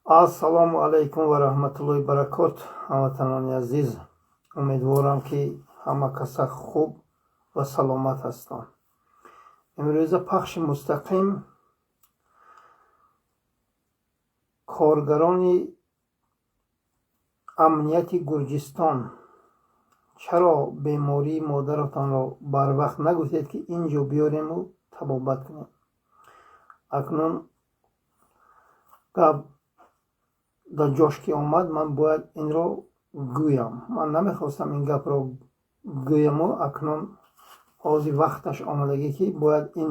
ассалому алайкум ва раҳматуллоҳи баракот. ҳамватанони азиз, умедворам ки ҳама каса хуб ва саломат ҳастанд. имрӯза пахши мустақим коргарони амнияти Гурҷистон чаро бемории модаратонро барвақт нагуфтед ки инҷо биёрему табобат кунем. акнун гап дар ҷош ки омад, ман бояд инро гӯям. ман намехостам ин гапро гӯяму акнун ҳозир вақташ омадагӣ ки бояд ин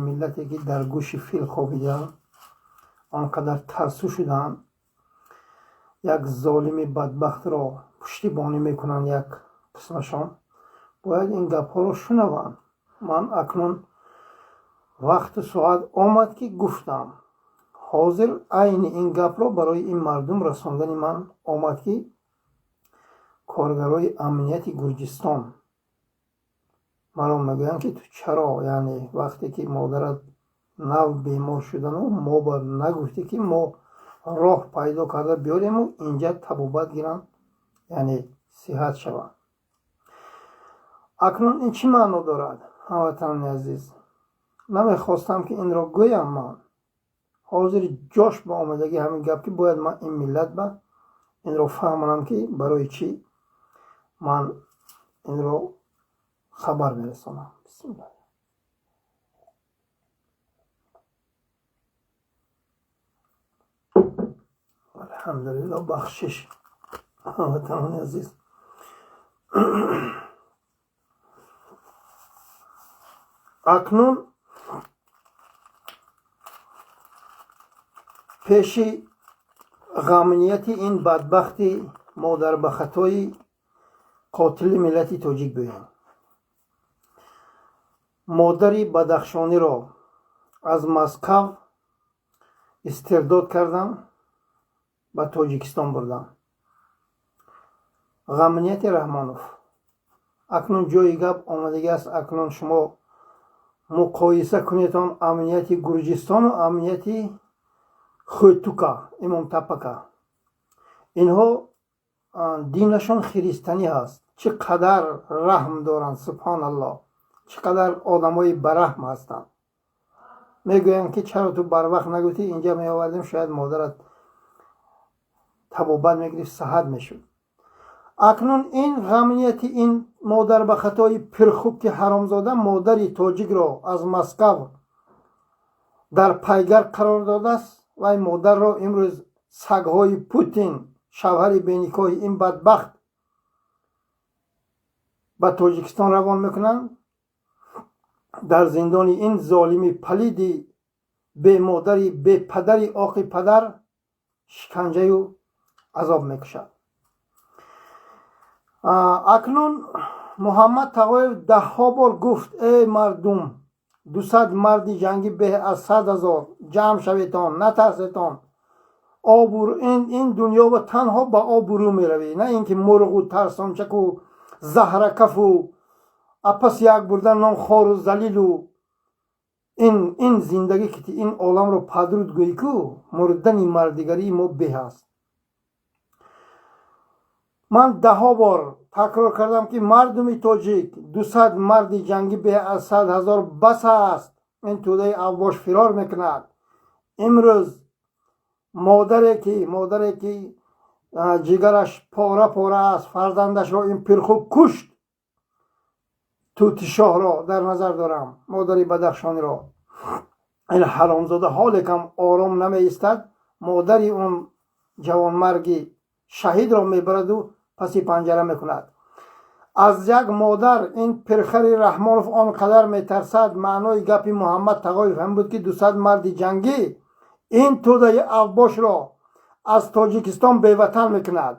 миллате ки дар гӯши фил хобидаанд, он қадар тарсу шудаанд, як золими бадбахтро пуштибонӣ мекунанд як қисмашон, бояд ин гапҳоро шунаванд. ман акнун вақту соат омад ки гуфтам. ҳозир айни ин гапро барои ин мардум расондани ман омад ки коргарои амнияти Гурҷистон маро мегӯянд ки ту чаро, яъне вақте ки модарат нав бемор шудану мо ба нагуфтӣ ки мо роҳ пайдо карда биёрему инҷа табобат гиранд, яъне сиҳат шаванд. акнун ин чӣ маъно дорад? ҳамватанони азиз, намехостам ки инро гӯям. ман ҳозир ҷош ба омадагӣ ҳамин гап ки бояд ман ин миллат ба инро фаҳмонам ки барои чӣ ман инро хабар мерасонам. бисмилла. алҳамдулилла, бахшиш. ҳамватанони азиз, акнун пеши ғамнияти ин бадбахти модарбахатои қотили миллати тоҷик гӯем. модари бадахшониро аз Москав истирдод кардам, ба Тоҷикистон бурдам. ғамнияти Раҳмонов. акнун ҷои гап омадагӣ аст. акнун шумо муқоиса кунедон амнияти Гурҷистону амнияти Хӯтука, Имомтапака. инҳо динашон хиристанӣ ҳаст. чӣ қадар раҳм доранд, субҳаналлоҳ, чӣ қадар одамои бараҳм ҳастанд. мегӯянд ки чаро ту барвақт нагуфтӣ, инҷа меовардем, шояд модарат табобат мегирифт, саҳат мешуд. акнун ин ғамнияти ин модар ба хатои пирхуб ки ҳаромзода модари тоҷикро аз Москав дар пайгар қарор додааст, вай модарро имрӯз сагҳои Путин, шавҳари беникоҳи ин бадбахт, ба Тоҷикистон равон мекунанд. дар зиндони ин золими палиди бемодари бепадари оқи падар шиканҷаю азоб мекушад. акнун Муҳаммад Тағоев даҳҳо бор гуфт: эй мардум, 200 марди ҷангӣ беҳ аз 100 000. ҷамъ шаветон, натарсетон. ин дунё ба танҳо ба обурӯ меравӣ, на ин ки мурғу тарсончаку заҳракафу апас як бурдан нон хору залилу ин зиндагӣ ки ин оламро падруд гӯӣ ку мурдани мардигарии мо беҳ аст. ман даҳҳо бор такрор кардам ки мардуми тоҷик, 200 марди ҷангӣ беҳ аз 100 000 бас аст. ин тӯдаи авбош фирор мекунад. имрӯз модаре ки ҷигараш пора пора аст, фарзандашро ин пирхуб кушт. тӯтишоҳро дар назар дорам, модари бадахшониро. ин ҳаромзода ҳоле кам ором намеистад, модари он ҷавонмарги шаҳидро мебараду паси панҷара мекунад. аз як модар ин пирхари Раҳмонов он қадар метарсад. маънои гапи Муҳаммад Тағоев ҳам буд ки 200 марди ҷангӣ ин тӯдаи авбошро аз Тоҷикистон беватан мекунад.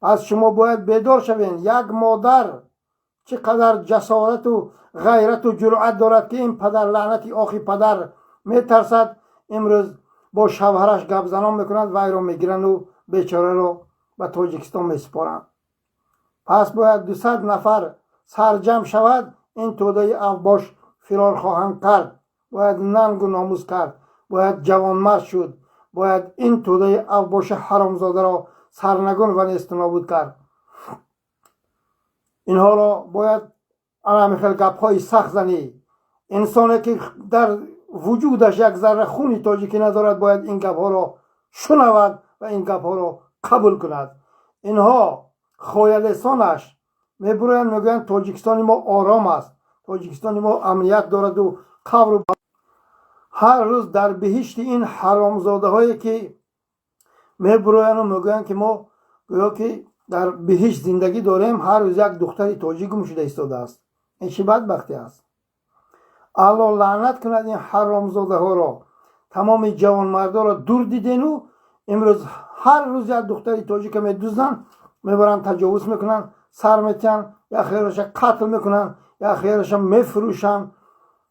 пас шумо бояд бедор шавед. як модар чӣ қадар ҷасорату ғайрату ҷуръат дорад ки ин падар, лаънати охи падар метарсад. имрӯз бо шавҳараш гапзанон мекунад, вайро мегиранду бечораро ба Тоҷикистон месупоранд. пас бояд 200 нафар сарҷамъ шавад. ин тӯдаи авбош фирор хоҳанд кард. бояд нангу номус кард. бояд ҷавонмард шуд. باید این توده اوباش حرامزاده را سرنگون و نیستنابود کرد. اینها را باید همین گپ های سخت زنی. انسانی که در وجودش یک ذره خونی تاجیکی ندارد باید این گپ ها را شنود و این گپ ها را قبول کند. اینها خویلسانش میبرویند میگویند تاجیکستان ما آرام است، تاجیکستان ما امنیت دارد و قبر و هر روز در بهشت این حرامزاده هایی که میبرویند و میگویند که ما گویا که در بهشت زندگی داریم، هر روز یک دختری تاجیک گم شده ایستاده است. این چه بدبختی است. الله لعنت کند این حرامزاده ها را. تمام جوان مردا را دور دیدین و امروز هر روز یک دختری تاجیک میدوزن، میبرن تجاوز میکنن، سر میتن، یا خیرش قتل میکنن، یا خیرش میفروشن.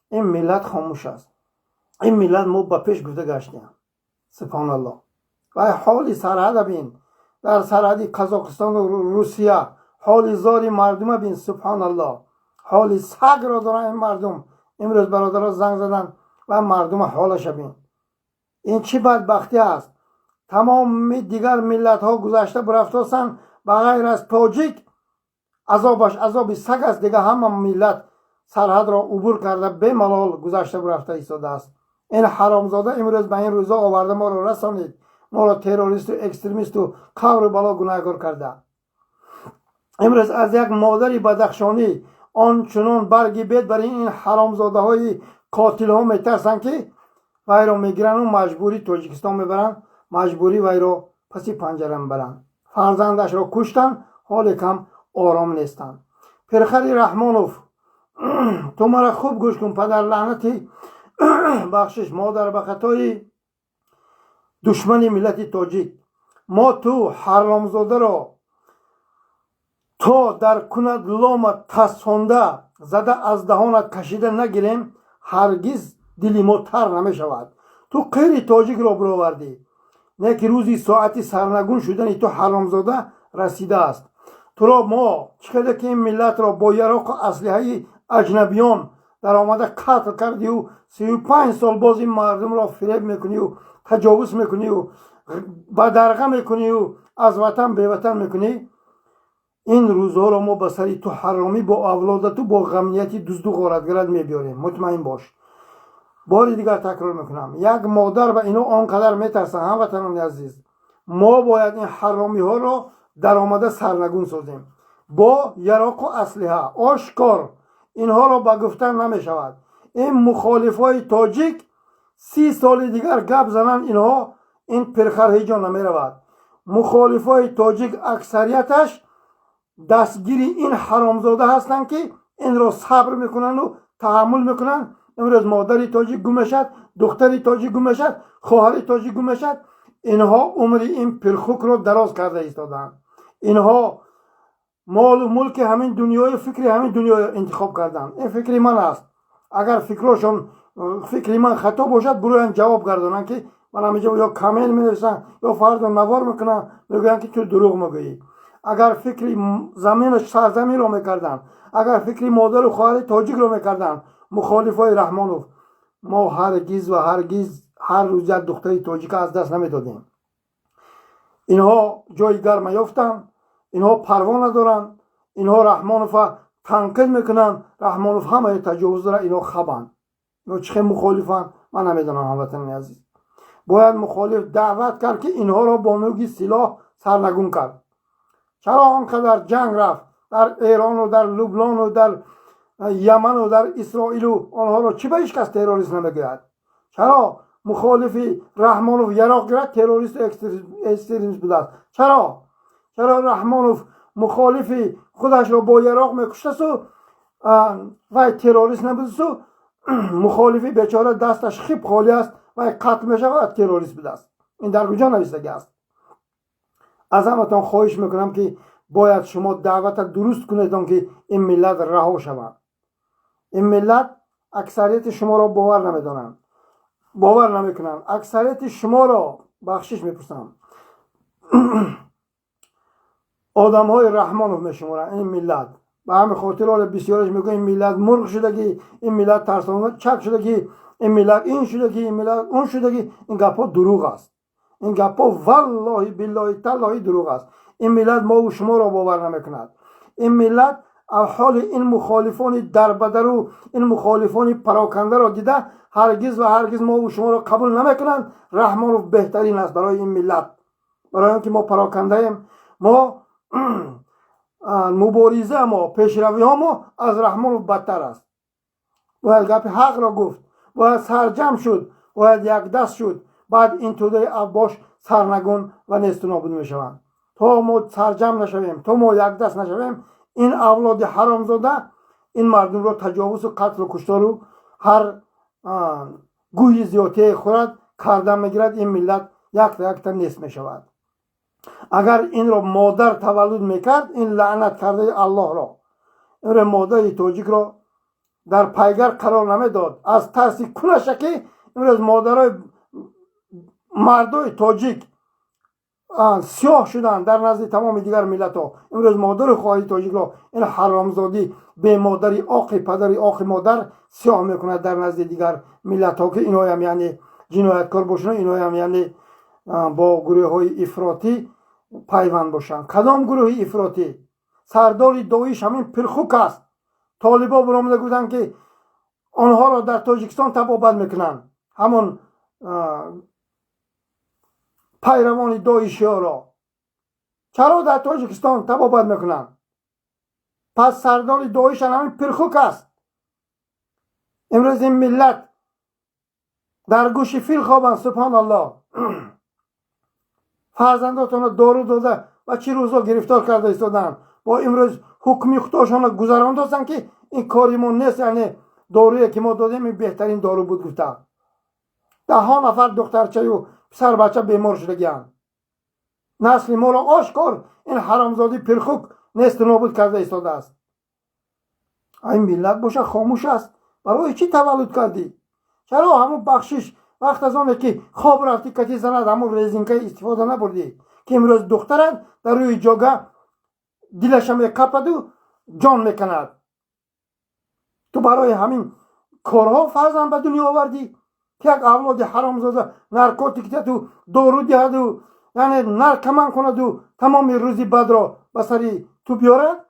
این ملت خاموش است. این ملت ما با پیش گفته گشتیم. سبحان الله. و حال سرحد بین، در سرحد قزاقستان و روسیه حال زاری مردم بین. سبحان الله. حال سگ را دارن این مردم. امروز برادرها زنگ زدن و مردم حالش بین. این چی بدبختی است. تمام دیگر ملت ها گذشته برفتند بغیر از تاجیک عذابش عذاب سگ است. دیگه همه ملت سرحد را عبور کرده به ملال گذشته برفته ایستاده است. این حرامزاده امروز به این روزا آورده ما را رسانید، ما را تروریست و اکستریمیست و قبر بلا گناهکار کرده. امروز از یک مادری بدخشانی آنچنان برگی بید برای این حرامزاده های قاتل ها میترسن که وی را میگیرن و مجبوری تاجیکستان میبرن، مجبوری وی را پسی پنجره میبرن. فرزندش را کشتن، حال کم آرام نیستن. پرخری رحمانوف تو مرا خوب گوش کن پدر لعنتی بخشش مادر به خطای دشمن ملت تاجیک. ما تو حرامزاده را تا در کند لام تسونده زده از دهانت کشیده نگیریم هرگز دلی ما تر نمی شود. تو غیر تاجیک را برآوردی، نه که روزی ساعتی سرنگون شدن تو حرامزاده رسیده است. تو را ما چقدر که این ملت را با یراق و اسلحه اجنبیان در آمده قتل کردی و 35 سال باز این مردم را فریب میکنی و تجاوز میکنی و بدرقه میکنی و از وطن به وطن میکنی. این روزها را ما به سری تو حرامی با اولادت و با غمنیتی دزد و غارتگرت میبیاریم. مطمئن باش. باری دیگر تکرار میکنم، یک مادر به اینو آنقدر میترسن. هموطنان عزیز، ما باید این حرامی ها را در آمده سرنگون سازیم با یراق و اسلحه آشکار. اینها را به گفتن نمیشود. این مخالف های تاجیک 30 سال دیگر گپ زنن، اینها این پرخر هیچ جا نمیرود. مخالف های تاجیک اکثریتش دستگیر این حرامزاده هستند که این را صبر میکنن و تحمل میکنن. امروز مادری تاجیک گم شد، دختری تاجیک گم شد، خواهری تاجیک گم شد. اینها عمر این پرخوک را دراز کرده ایستادند. اینها مال و ملک همین دنیای فکری همین دنیا انتخاب کردن. این فکری من است. اگر فکرشون فکری من خطا باشد بروین جواب گردانن که من همینجا یا کامل می‌نویسن یا فردا نوار میکنن میگن که تو دروغ میگویی. اگر فکری زمین سرزمین رو میکردن، اگر فکری مادر و خواهر تاجیک رو میکردن مخالفای رحمانوف، ما هرگز و هرگز هر روز یک دختری تاجیک از دست نمیدادیم. اینها جای گرم یافتن، اینها پروا ندارن، اینها رحمانوف تنقید میکنن. رحمانوف همه تجاوز داره، اینها خبن. اینها چه مخالفن من نمیدونم. هموطنان عزیز، باید مخالف دعوت کرد که اینها را با نوعی سلاح سرنگون کرد. چرا آنقدر جنگ رفت در ایران و در لبنان و در یمن و در اسرائیل و آنها را چی به هیچ کس تروریست نمیگوید؟ چرا مخالفی رحمانوف یراق گرفت تروریست اکستریمیست بوده است؟ چرا رحمانوف مخالفی خودش را با یراق میکشته و تروریست نبوده و مخالفی بیچاره دستش خیب خالی است و قتل میشه و تروریست بوده است؟ این در کجا نوشتگی است؟ از همتان خواهش میکنم که باید شما دعوت درست کنید که این ملت رها شود. این ملت اکثریت شما را باور نمیکنن. اکثریت شما را بخشش میپرسم آدم های رحمانوف میشمارن. این ملت به همین خاطر حال بسیارش میگه این ملت مرغ شدگی، این ملت ترسانه چک شدگی، این ملت این شدگی، این ملت اون شدگی. این گپا دروغ است. این گپا والله بالله تعالی دروغ است. این ملت ما و شما را باور نمیکند. این ملت حال این مخالفان دربدر و این مخالفان پراکنده را دیده هرگز و هرگز ما و شما را قبول نمیکنند. رحمانوف بهترین است برای این ملت، برای اینکه ما پراکنده ایم. ما مبارزه ما، پیشروی ها ما از رحمانوف بدتر است. باید گپ حق را گفت، باید سرجم شد، باید یک دست شد. بعد این توده عباس سرنگون و نیست و نابود می شوند. تا ما سرجم نشویم، تا ما یک دست نشویم، این اولاد حرامزاده این مردم را تجاوز و قتل و کشتار و هر گوی زیاتی خورد کردن میگیرد. این ملت یک تا یک تا نیست می شود. اگر این را مادر تولد میکرد، این لعنت کرده الله را، این را مادر تاجیک را در پیگر قرار نمیداد. از ترس کنشه که امروز مادرای مردای تاجیک سیاه شدن در نزد تمام دیگر ملت ها. امروز مادر خواهی تاجیک را این حرامزادی به مادری آقی پدری آقی مادر سیاه میکند در نزد دیگر ملت ها که اینا هم یعنی جنایتکار باشن، اینا هم یعنی با گروه های افراطی پیوند باشن. کدام گروه افراطی؟ سردار داعش همین پرخوک است. طالبا برآمده گفتند که آنها را در تاجیکستان تبابت میکنند، همون پیروان داعشی ها را چرا در تاجیکستان تبابت میکنند؟ پس سردار داعش همین پرخوک است. امروز این ملت در گوش فیل خوابند. سبحان الله. فرزنداتان را دارو داده و چی روزا گرفتار کرده ایستادند. با امروز حکمی خودشان را گذران داشتن که این کاری ما نیست، یعنی دارویی که ما دادیم این بهترین دارو بود گفته. 10 نفر دخترچه و پسر بچه بیمار شدگیند. نسل ما را آشکار این حرامزادی پرخوک نیست و نابود کرده ایستاده است. این ملت باشه خاموش است. برای چی تولد کردی؟ چرا همون بخشش وقت از آنه که خواب رفتی کتی زند همون ریزینکه استفاده نبردی که امروز دخترت در روی جاگه دلش هم کپد و جان میکند؟ تو برای همین کارها فرزند به دنیا آوردی که یک اولاد حرامزاده نارکوتیک تو دارو دهد و یعنی نرکمن کند و تمام روزی بد را به سری تو بیارد.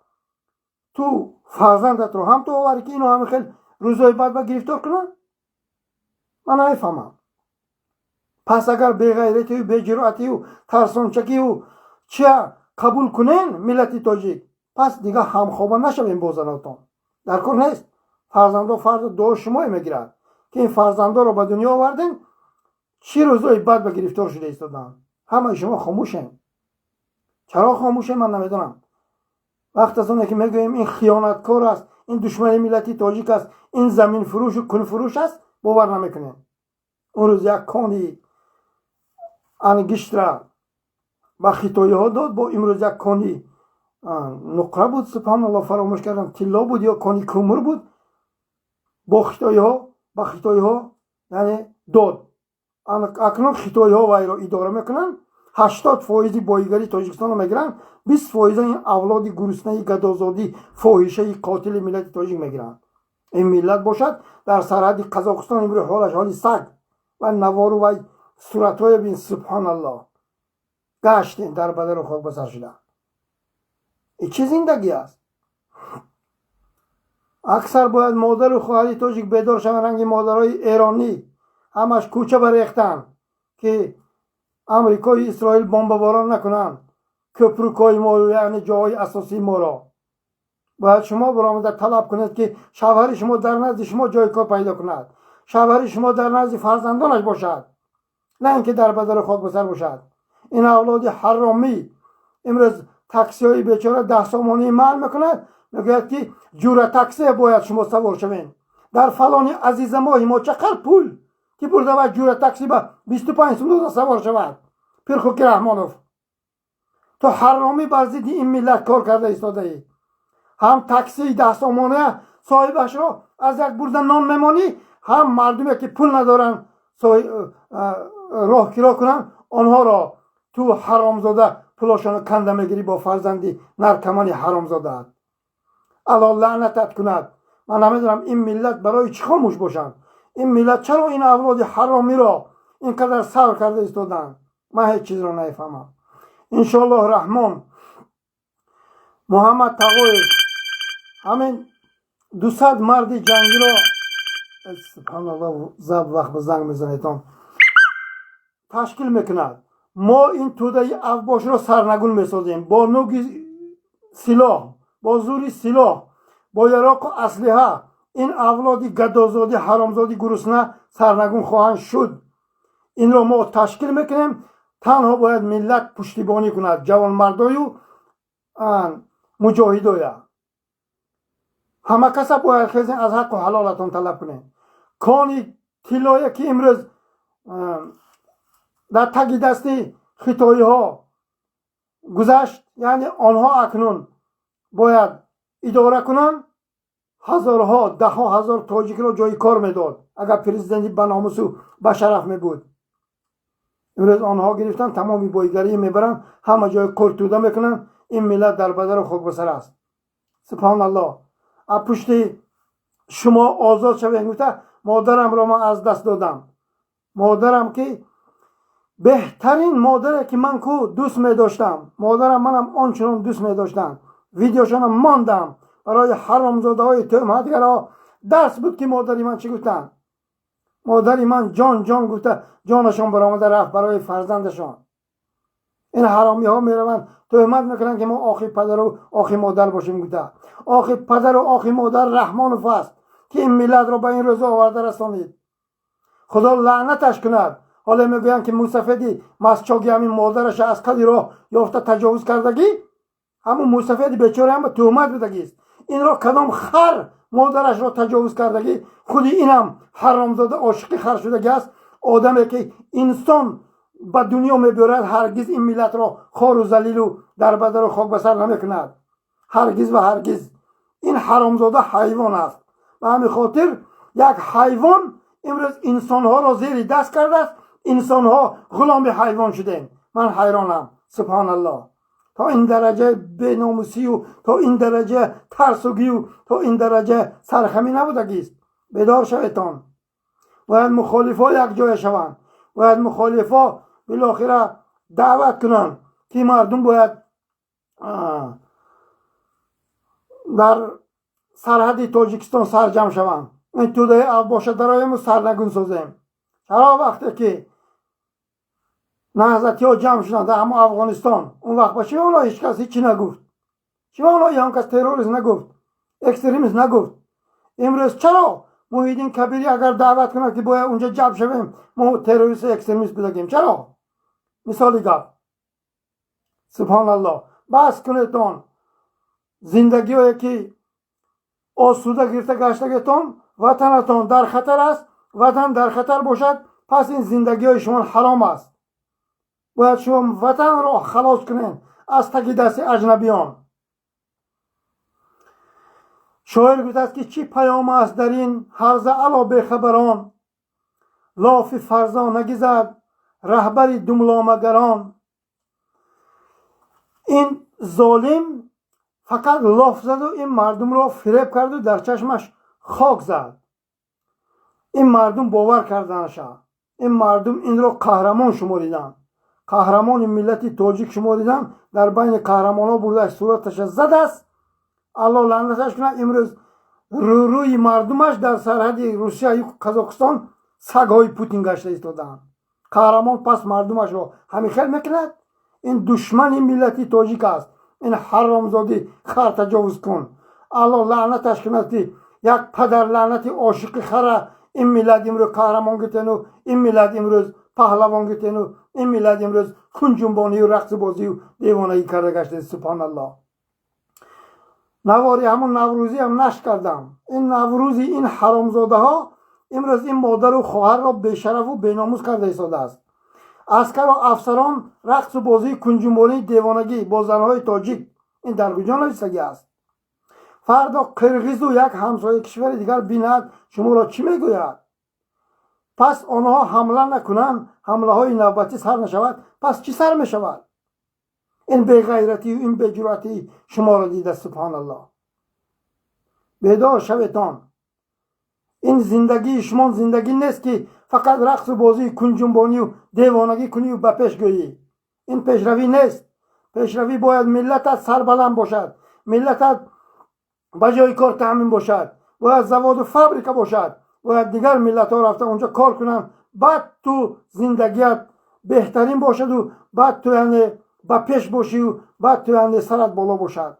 تو فرزندت رو هم تو آوری که اینو همه خیلی روزای بعد با گرفتار کنن؟ من نمیفهمم. پس اگر بی غیرتی و بی جرأتی و ترسانچکی و چه قبول کنین ملت تاجیک، پس دیگه همخوابه نشوین با زناتان. در کار نیست. فرزندا فرض دو شما میگیرد که این فرزندا رو به دنیا آوردین، چی روزای بعد به گرفتار شده ایستادن. همه شما خاموشین. چرا خاموشین من نمیدونم. وقت از اونه که میگویم این خیانتکار است، این دشمن ملت تاجیک است، این زمین فروش و کن فروش است، باور نمیکنین. اون روز یک کانی انگشت را با خیتایی ها داد، با امروز یک کانی نقره بود، سبحان الله فراموش کردم طلا بود یا کانی کومر بود، با خیتایی ها یعنی داد. اکنون خیتایی ها وای را اداره میکنن. 80% بایگری تاجیکستان رو میگیرن، 20% این اولاد گرسنه گدازادی فاحشه قاتل ملت تاجیک میگیرن. این ملت باشد در سرحد قزاقستان امروز حالش حالی سگ و نوارو و صورتهای بین سبحان الله گشتین در بدن و خاک بسر شده. این چه زندگی است؟ اکثر باید مادر و خواهر تاجیک بیدار شوند. رنگ مادرای ایرانی همش کوچه بریختن که امریکای اسرائیل بمباران نکنن کپروکای ما رو، یعنی جای اساسی ما را. باید شما برآمده طلب کنید که شوهر شما در نزد شما جای کار پیدا کند، شوهر شما در نزد فرزندانش باشد، نه اینکه در بدر خاک بسر باشد. این اولاد حرامی امروز تاکسی های بیچاره 10 سامانی مال میکند، میگوید که جور تاکسی باید شما سوار شوین. در فلان عزیز ما چقدر پول که برده و جور تاکسی با 25 سوم سوار شود. پرخوک رحمانوف، تو حرامی بر ضد این ملت کار کرده ایستاده ای. هم تاکسی 10 سامانه صاحبش را از یک برده نان میمانی، هم مردمی که پول ندارن راه کرا کنن آنها را تو حرامزاده پولاشان کنده میگیری با فرزندی نرکمانی حرامزاده. الله لعنتت کند. من نمیدونم این ملت برای چی خاموش باشن. این ملت چرا این اولاد حرامی را اینقدر سر کرده ایستادن؟ من هیچ چیز رو نفهمم. انشالله رحمان محمد تقوی همین 200 مرد جنگی رو سبحان الله زب وقت به زنگ میزنیتان تشکیل میکند. ما این توده افباش رو سرنگون میسازیم با نوع سلاح، با زور سلاح، با یراق و اسلحه. این اولادی گدازادی حرامزادی گرسنه سرنگون خواهند شد. این رو ما تشکیل میکنیم. تنها باید ملت پشتیبانی کند، جوانمردای و مجاهدای. همه کس باید خیزین از حق و حلالتون طلب کنیم. کانی طلایی که امروز در تگ دستی خطایی ها گذشت، یعنی آنها اکنون باید اداره کنن. هزارها ده ها هزار تاجیک را جای کار میداد اگر پرزیدنتی به ناموس و به شرف می بود. امروز آنها گرفتن تمامی بایگری میبرن، همه جای کلتوده میکنن. این ملت در بدر خاک بسر است. سبحان الله. از پشت شما آزاد شوید. گفته مادرم را من از دست دادم. مادرم که بهترین مادره که من کو دوست می داشتم. مادرم منم آنچنان دوست می داشتم. ویدیوشان ماندم برای حرامزاده های تهمتگرا. درس بود که مادری من چی گفتن. مادری من جان جان گفته، جانشان برآمده رفت برای فرزندشان. این حرامی ها می روند تهمت میکنن که ما آخی پدر و آخی مادر باشیم. گفته آخی پدر و آخی مادر رحمان و فضل که این ملت را به این روز آورده رسانید. خدا لعنتش کند. حالا میگویند که موسفیدی مسچاگی همین مادرش از قدی راه یافته تجاوز کردگی، همون موسفیدی بیچاره هم به تهمت بدگی است. این را کدام خر مادرش را تجاوز کردگی؟ خودی اینم حرامزاده عاشق خر شدگی است. آدمی که انسان به دنیا میبرد هرگز این ملت را خار و ذلیل و در بدر و خاک بسر نمیکند. هرگز و هرگز. این حرامزاده حیوان است. به همین خاطر یک حیوان امروز انسان ها را زیر دست کرده است. انسان ها غلام حیوان شدیم. من حیرانم. سبحان الله. تا این درجه بیناموسی و تا این درجه ترسوگی و تا این درجه سرخمی نبودگیست. بیدار شویتان. باید مخالفا یک جای شوند. باید مخالفا بالاخره دعوت کنند که مردم باید در سرحد تاجیکستان سرجم شوند. این توده افباشه درایم سرنگون سازیم. چرا وقتی که نهضتی ها جمع شدن در همه افغانستان، اون وقت با چه اونا هیچ کس هیچی نگفت؟ چه اونا هم کس تروریست نگفت؟ اکستریمیست نگفت؟ امروز چرا محیدین کبیری اگر دعوت کنه که باید اونجا جمع شویم ما تروریست اکستریمیست بگیم؟ چرا؟ مثالی گفت. سبحان الله. بس کنیتون زندگی هایی که آسوده گرفته گشتگیتون، وطنتون در خطر است. وطن در خطر باشد پس این زندگی های شما حرام است. باید شما وطن را خلاص کنین از تک دست اجنبیان. شاعر گفته است که چی پیام است در این هرزه علا بخبران، لاف فرزا نگیزد رهبری دملامگران. این ظالم فقط لاف زد و این مردم را فریب کرد و در چشمش خاک زد. این مردم باور کردنش. این مردم این را قهرمان شماریدن. قهرمان ملت تاجیک شماریدن. در بین قهرمان ها بوده صورتش زد است. الله لعنتش کنه. امروز روی مردمش در سرحد روسیه و قزاقستان سگهای پوتین گشته ایستادن. قهرمان پس مردمش را همین خیل میکند. این دشمن ملت تاجیک است. این حرامزاده خر تجاوز کن. الله لعنتش کنه که یک پدر لعنتی عاشق خره این ملت امروز قهرمان گرفتن و این ملت امروز پهلوان گرفتن و این ملت امروز خونجنبانی و رقص بازی و دیوانگی کرده گشته. سبحان الله. نواری همون نوروزی هم نشر کردم. این نوروزی این حرامزاده ها امروز این مادر و خواهر را بیشرف و بیناموس کرده ایستاده است. عسکر و افسران رقص و بازی کنجنبانی دیوانگی با زنهای تاجیک این در کجا نویسندگی است؟ فردا قرقیز و یک همسایه کشور دیگر بیند شما را چی میگوید؟ پس آنها حمله نکنند، حمله های نوبتی سر نشود، پس چی سر میشود؟ این بی‌غیرتی و این بی‌جرأتی شما را دیده. سبحان الله. بیدار شویتان. این زندگی شما زندگی نیست که فقط رقص و بازی کنجنبانی و دیوانگی کنی و به پیش گویی. این پیشروی نیست. پیشروی باید ملت سربلند باشد، ملت به جای کار تامین باشد، باید زواد و فابریکه باشد، باید دیگر ملت ها رفته اونجا کار کنن، بعد تو زندگیت بهترین باشد و بعد تو یعنی به پیش باشی و بعد تو یعنی سرت بالا باشد.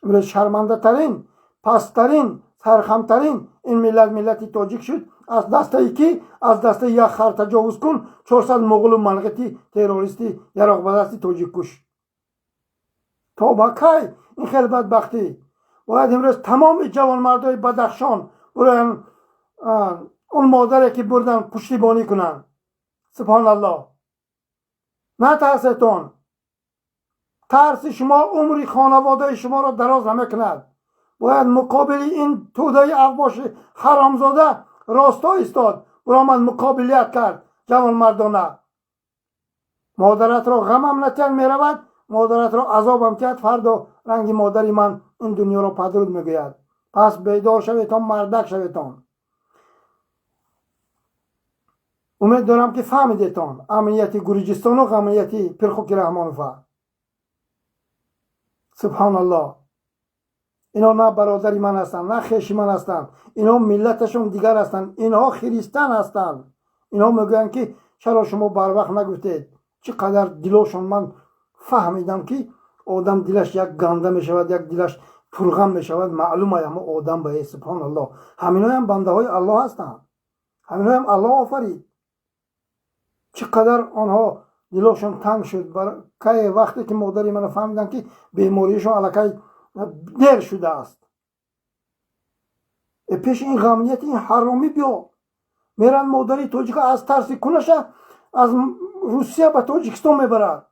امروز شرمنده ترین، پسترین، سرخمترین این ملت تاجیک شد. از دست یکی، از دست یک خر تجاوز کن 400 مغول و منقطی تروریستی یراق به دست تاجیک کش. تا با کی این خیلی بدبختی؟ باید امروز تمام جوانمردای بدخشان برن اون مادره که بردن پشتیبانی کنن. سبحان الله. نه ترستون. ترس شما عمری خانواده شما را دراز نمیکند. باید مقابل این توده اوباش حرامزاده راستا ایستاد، برآمد مقابلیت کرد. جوان مردانه مادرت را غمم نتیان میرود، مادرت را عذابم کرد، فردا رنگ مادری من این دنیا را پدرود میگوید. پس بیدار شویتان، مردک شویتان. امید دارم که فهمیدیتان امنیتی گرجستان و امنیتی پرخوک رحمانوفه. سبحان الله. اینا نه برادری من هستند، نه خویشی من هستند. اینا ملتشون دیگر هستند. اینها خریستان هستند. اینا میگویند که چرا شما بر وقت نگفتید. چقدر دلشون من فهمیدم که آدم دلش یک گنده میشود، یک دلش پرغم میشود. معلومه اما آدم به سبحان الله. همینا هم بنده های الله هستند. همینا هم الله آفرید. چقدر آنها دلشون تنگ شد. که وقتی که مادری من فهمیدن که بیماریشون الکی دیر شده است. پیش این غمنیت این حرامی بیا میرن مادری تاجیک از ترس کنش از روسیه به تاجیکستان میبرد.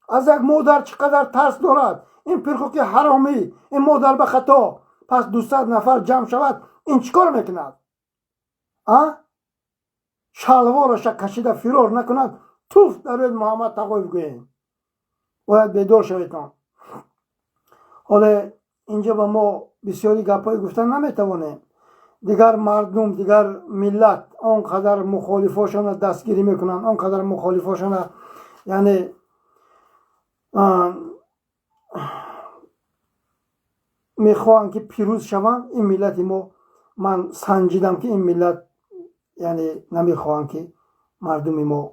از یک مادر چقدر ترس دارد این پرخوک حرامی. این مادر به خطا پس 200 نفر جمع شود این چیکار میکند؟ شلوارش کشیده فرار نکند توف در محمد تقویف گوییم. باید بیدار شویتان. حالا اینجا با ما بسیاری گپای گفتن نمیتوانیم. دیگر مردم، دیگر ملت آنقدر مخالفاشون دستگیری میکنن، آنقدر مخالفاشون یعنی میخوان که پیروز شوند. این ملت ما من سنجیدم که این ملت یعنی نمیخوان که مردم ما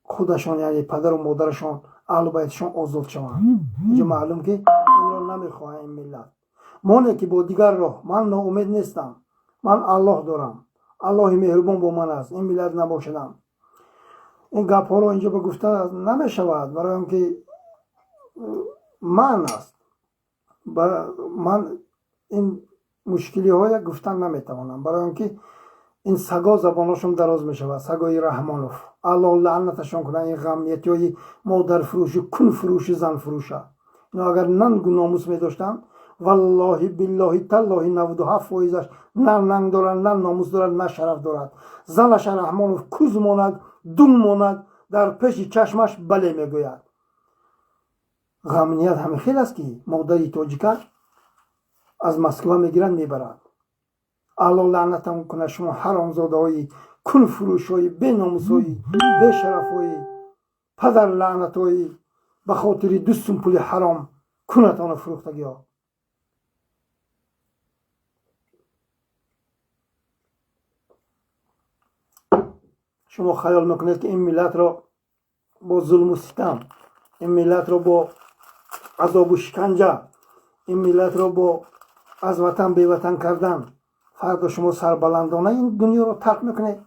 خودشان یعنی پدر و مادرشان اهل بیتشان آزاد شوند. اینجا معلوم که این را نمیخواه این ملت. مانه که با دیگر راه من ناامید نیستم. من الله دارم. الله مهربان با من است. این ملت نباشدم. این گپ ها رو اینجا به گفته نمیشود برای اینکه من است. من این مشکلی های گفتن نمیتوانم برای اینکه این سگا زبانشون دراز میشود. سگای رحمانوف الله لعنتشون کنه. این غمنیتی های مادر فروشی، کن فروشی، زن فروشه. اینا اگر ننگ و ناموس میداشتن والله بالله تالله 97% نه ننگ دارد، نه ناموس دارد، نه شرف دارد. زنش رحمانوف کوز ماند، دون ماند، در پیش چشمش بله میگوید. غمنیت همین خیلی است که مادری تاجیکه از مسکو میگیرند میبرند. الله لعنتم کنه شما حرامزاده های کن فروش های بی ناموس های بی شرف های پدر لعنت های به خاطر 2 سوم حرام کنتان فروختگی ها. شما خیال میکنید که این ملت را با ظلم و ستم، این ملت را با عذاب و شکنجه، این ملت را با از وطن بی وطن کردن فردا شما سربلندانه این دنیا رو ترک میکنید؟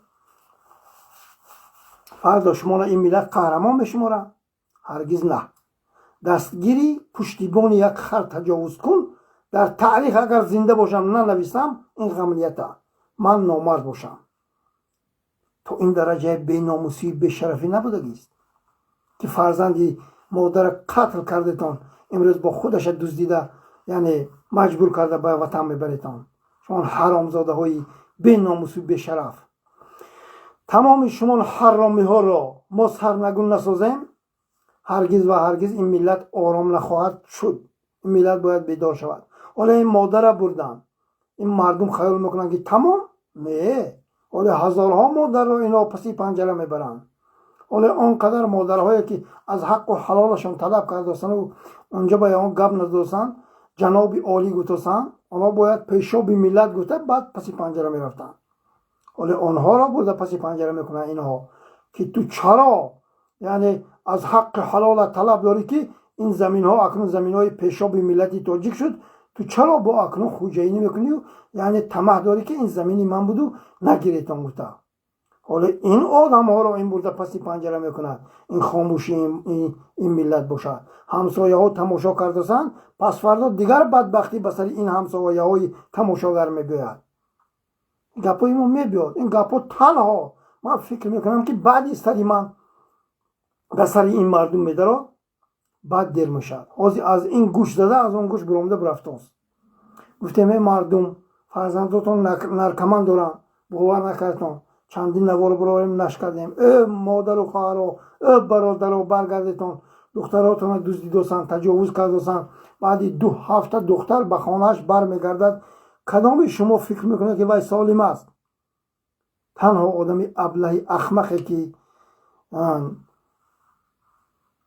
فردا شما را این ملت قهرمان میشماره؟ هرگز نه. دستگیری پشتیبان یک خر تجاوز کن در تاریخ اگر زنده باشم ننویسم این غمنیته من نامرد باشم. تو این درجه بی ناموسی بی شرفی نبودگیست که فرزندی مادر قتل کردتان امروز با خودش دزدیده یعنی مجبور کرده به وطن میبریتان. شما حرامزاده های بی ناموسی بی شرف. تمام شما حرامی ها را ما سرنگون نسازیم هرگز و هرگز این ملت آرام نخواهد شد. این ملت باید بیدار شود. حالا این مادر بردن این مردم خیال میکنن که تمام نه، ولی هزارها مادر رو اینا پسی پنجره میبرن. ولی آنقدر مادرهایی که از حق و حلالشون طلب کردن و اونجا به اون گپ نداشتن، جناب عالی گفتن اونا باید پیشاب ملت گفته بعد پسی پنجره میرفتن. ولی آنها را بوده پسی پنجره میکنن اینها که تو چرا یعنی از حق حلال طلب داری که این زمین ها اکنون زمین های پیشاب ملتی تاجیک شد، تو چرا با اکنون خوجینی میکنی و یعنی طمع داری که این زمینی من بودو نگیریتان گفته. حالا این آدم ها را این برده پسی پنجره میکنن، این خاموشی این ملت باشد. همسایه ها تماشا کردن، پس فردا دیگر بدبختی بسر این همسایه های تماشاگر میباید. گپای ما میبیاد. این گپا تنها من فکر میکنم که بعد سری من به سر این مردم میداره بعد دیر میشد. از این گوش زده از اون گوش برامده برفته است. گفتیم این مردم فرزنداتون نرکمن دارن، باور نکردتون چندین نوار برایم نشکردیم، مادر و خواهر و برادر و برگردتون دختراتون دزدیدوسن، تجاوز کردوسن، بعدی 2 هفته دختر به خانهش برمیگردد. کدام شما فکر میکنه که وای سالم است؟ تنها آدمی ابله احمقی که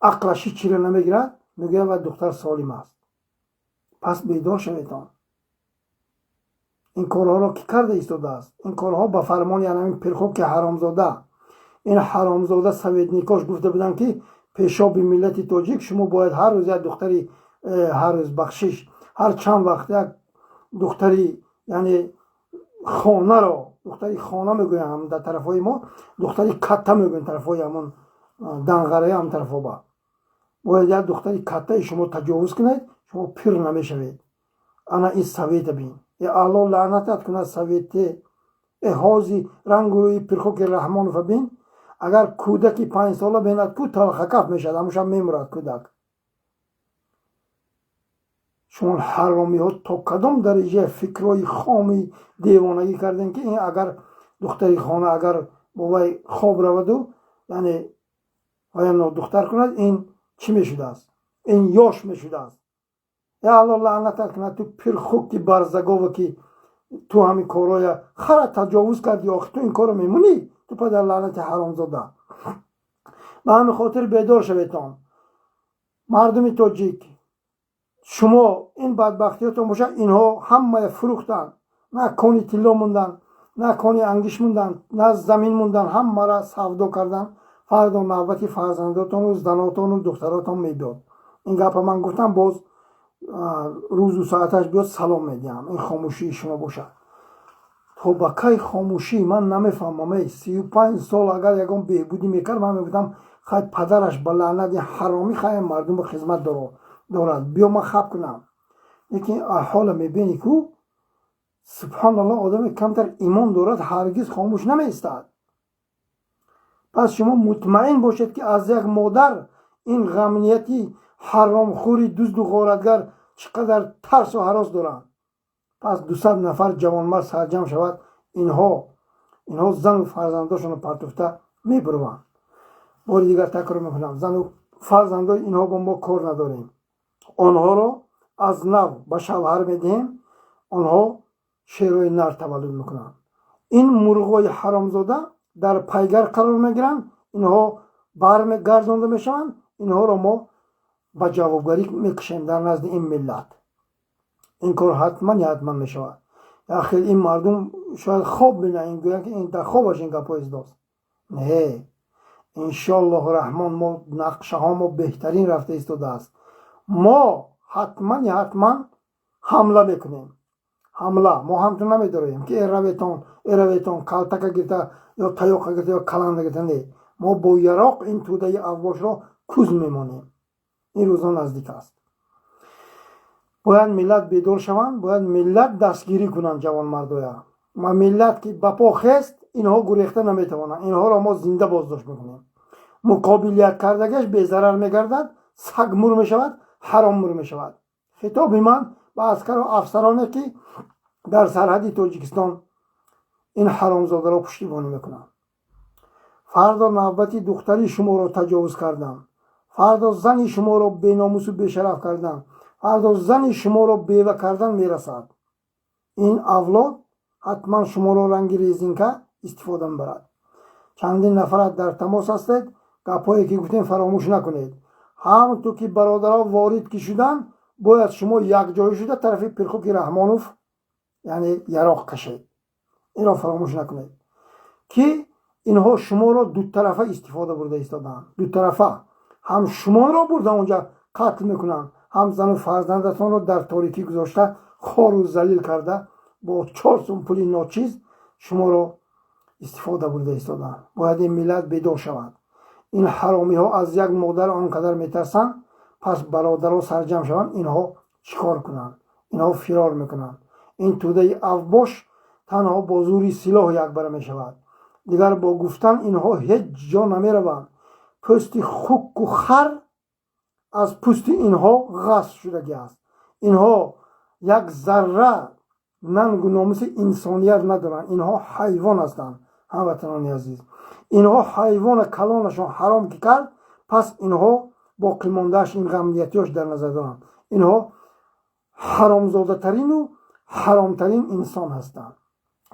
عقلش چیره نمیگیرد میگه و دختر سالم است. پس بیدار شویتان. این کارها را کی کرده ایستاده است؟ این کارها به فرمان یعنی این پرخوب که حرامزاده، این حرامزاده سویدنیکاش گفته بودن که پیشاب ملت تاجیک شما باید هر روز یک دختری، هر روز بخشش، هر چند وقت یک دختری یعنی خانه را، دختری خانه میگویم هم در طرفای ما، دختری کته میگویم طرفای همون دنغره هم طرفا با باید یک دختری کته شما تجاوز کنید شما پیر نمیشوید. انا این سویت بین یا الله لعنتت کنه سویت احازی رنگ روی پرخوک رحمان فبین. اگر کودکی 5 ساله بیند کو تلخ کف میشد هموشم میمرد کودک. شما حرامی ها تا کدام درجه فکرهای خامی دیوانگی کردن که این اگر دختری خانه اگر بابای خواب رود یعنی باید دختر کند این چی میشده است؟ این یاش میشده است. یا الله لعنتت کنه تو پیر خوک که برزگاو که تو همین کارهای خرا تجاوز کردی آخه تو این کارو میمونی تو پدر لعنت حرام زاده. به همین خاطر بیدار شویتان مردم تاجیک. شما این بدبختیاتون باشه اینها همه فروختن، نه کانی طلا موندن، نه کانی انگیش موندن، نه زمین موندن، همه را سودا کردن. فردا نوبتی فرزنداتون و زناتون و دختراتون میداد. این گپ من گفتم باز روز و ساعتش بیاد سلام میدیم. این خاموشی شما باشه. تو با کی خاموشی من نمیفهمم. 35 سال اگر یکم بهبودی میکرد من میگفتم خواهد پدرش با لعنت حرامی خواهد مردم به خدمت دارد بیا من خب کنم. لیکن حال میبینی که سبحان الله آدم کمتر ایمان دارد هرگز خاموش نمیستد. پس شما مطمئن باشید که از یک مادر این غمنیتی حرامخوری دزد و غارتگر چقدر ترس و هراس دارند. پس 200 نفر جوانمرد سرجم شود اینها زن و فرزنداشون پرتفته میبروند. بار دیگر تکرار میکنم زن و فرزندای اینها با ما کار نداریم. آنها را از نو به شوهر میدیم، آنها شیرای نر تولد میکنند. این مرغای حرامزاده در پیگر قرار میگیرند، اینها برمیگردانده میشوند. اینها را ما به جوابگری میکشیم در نزد این ملت. این کار حتما میشود. آخر این مردم شاید خواب بینن این گویا که این در خوابش این گپا داست. نه، انشالله رحمان ما نقشه ها ما بهترین رفته ایستاده است. ما حتما حمله میکنیم. حمله ما همتون نمیداریم که ایرویتون کلتک گیرده یا تایاق گیرده یا کلند گیرده. نه، ما با یراق این توده افواش را کوز میمانیم. این روزا نزدیک است. باید ملت بیدار شوند، باید ملت دستگیری کنند جوان مردایا. ما ملت که بپا خست اینها گریخته نمیتوانند. اینها را ما زنده بازداشت میکنیم. مقابلیت کردگش به ضرر میگردد، سگ مور میشود، حرام مور میشود. خطاب من به عسکر و افسرانه که در سرحد تاجیکستان این حرامزاده را پشتیبانی میکنند. فردا نوبتی دختری شما را تجاوز کردن، فردا زن شما را بیناموس و بیشرف کردن، فردا زن شما را بیوه کردن میرسد. این اولاد حتما شمارو رنگ ریزینکه استفاده میبرد. چندین نفرت در تماس هستید، گپایی که گفتیم فراموش نکنید. همونطور که برادرها وارد که شدن باید شما یک جای شده طرف پرخوک رحمانوف یعنی یراق کشید. این را فراموش نکنید که اینها شما را دو طرفه استفاده برده ایستادن. دو طرفه هم شما را برده اونجا قتل میکنن، هم زن و فرزندتان را در تاریکی گذاشته خار و ذلیل کرده با 4 سوم پولی ناچیز شما را استفاده برده ایستادن. باید این ملت بیدار شود. این حرامی ها از یک مادر آنقدر میترسن، پس برادرها سرجم شوند اینها چیکار کنند؟ اینها فرار میکنند. این توده افباش تنها با زوری سلاح یک بره میشود. دیگر با گفتن اینها هیچ جا نمیروند. پوست خوک و خر از پوست اینها غصب شدگی است. اینها یک ذره ننگ و ناموس انسانیت ندارند. اینها حیوان هستند. هموطنان عزیز، اینها حیوان کلانشان حرام که کرد، پس اینها باقی ماندهش این غمنیتیاش در نظر دارند. اینها حرامزاده ترین و حرامترین انسان هستند.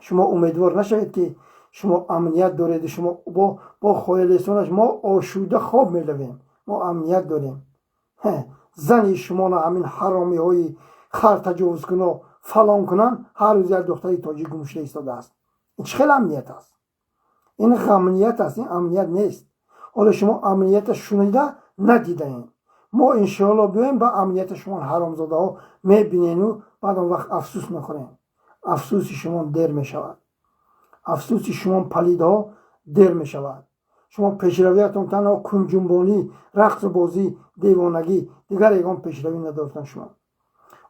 شما امیدوار نشوید که شما امنیت دارید. شما با خیالتانش ما آشوده خواب میرویم، ما امنیت داریم. زنی شما نه همین حرامی های خر تجاوز کنن فلان کنن، هر روز یک دختری تاجیک گمشده ایستاده است. این چه خیلی امنیت است؟ این غمنیت است، این امنیت نیست. حالا شما امنیت شنیده ندیده این. ما انشاءالله بیایم با امنیت شما حرامزاده ها میبینین و بعد اون وقت افسوس میخورین. افسوس شما دیر میشود. افسوس شما پلید ها دیر میشود. شما پیشرویتون تنها کنجنبانی، رقص بازی، دیوانگی، دیگر یگان پیشروی ندارتن شما.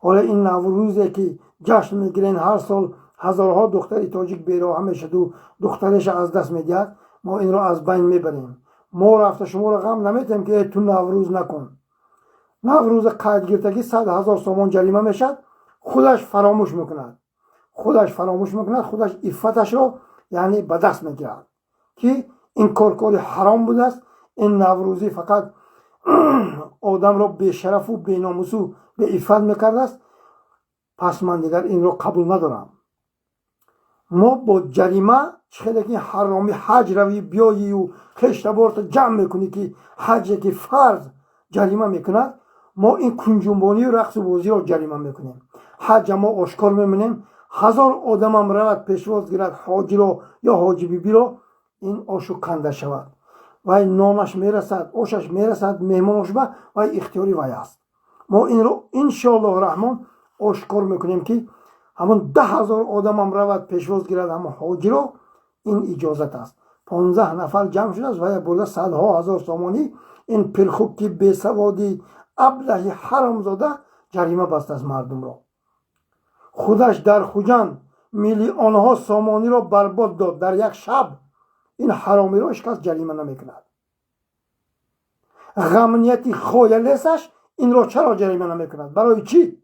حالا این نوروزی که جشن میگیرین، هر سال هزارها دختری تاجیک بیراه میشد و دخترش از دست میدهد، ما این را از بین میبریم. ما رفته شما را غم نمیتیم که تو نوروز نکن. نوروز قیدگیرتگی 100,000 سومان جریمه میشد، خودش فراموش میکند. خودش عفتش را یعنی به دست میگیرد که این کار حرام بوده است. این نوروزی فقط آدم را به شرف و به ناموس و به عفت میکرده است. پس من دیگر این را قبول ندارم. ما با جریمه چخیده که حرامی حج روی بیایی و خشتبارت جمع میکنی که حجی که فرض جریمه میکند، ما این کنجنبانی و رقص و بازی را جریمه میکنیم. حج ما آشکار میمونیم. 1000 آدم هم رود پیشواز گیرد حاجی را یا حاجی بیبی را، این آشو کنده شود و نامش میرسد، آشش میرسد، مهمانش به و اختیاری وی است. ما این را انشاءالله رحمان آشکار میکنیم که همون 10,000 آدم هم رود پیشواز گیرد همون حاجی را، این اجازت است. 15 نفر جمع شده است و برده 100,000 سامانی این پرخوکی بیسوادی ابله حرامزاده جریمه بسته از مردم را. خودش در خوجند میلیونها سامانی را برباد داد در یک شب. این حرامی را هیچ کس جریمه نمیکند. غمنیتی خایلیسش این را چرا جریمه نمیکند؟ برای چی؟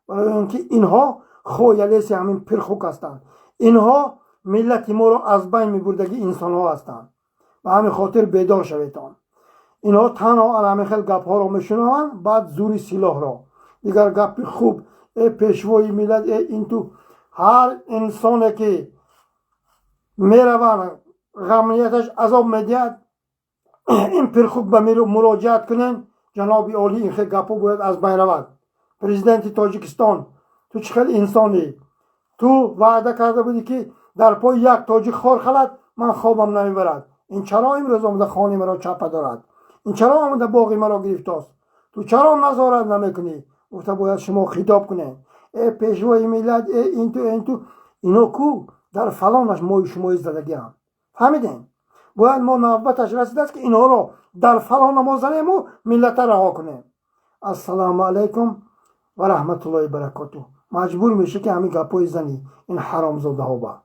برای اینکه اینها خایلیس همین پرخوک هستند. اینها ملت ما را از بین میبردگی انسان ها هستند. و همین خاطر بیدار شویدان. اینها تنها علمی خیل گپ ها را میشنوند، بعد زوری سلاح را. دیگر گپ خوب پیشوای ملت این تو هر انسانی که میروند غمنیتش عذاب میدهد، این پرخوک به مراجعت کنن، جناب عالی این خیلی گپا باید از بین رود. پرزیدنت تاجیکستان، تو چه خیلی انسانی؟ تو وعده کرده بودی که در پای یک تاجیک خار خلد من خوابم نمیبرد. این چرا امروز آمده خانه مرا چپه دارد؟ این چرا آمده باقی مرا گرفته است؟ تو چرا نظارت نمیکنی؟ گفته باید شما خطاب کنه. ای پیشوای ملت، این تو اینا کو در فلانش ما شما زدگی هم. فهمیدین؟ باید ما نوبتش رسیده است که اینها را در فلان ما زنیم و ملت رها کنیم. السلام علیکم و رحمت الله و برکاته. مجبور میشه که همین گپای زنی این حرامزاده ها با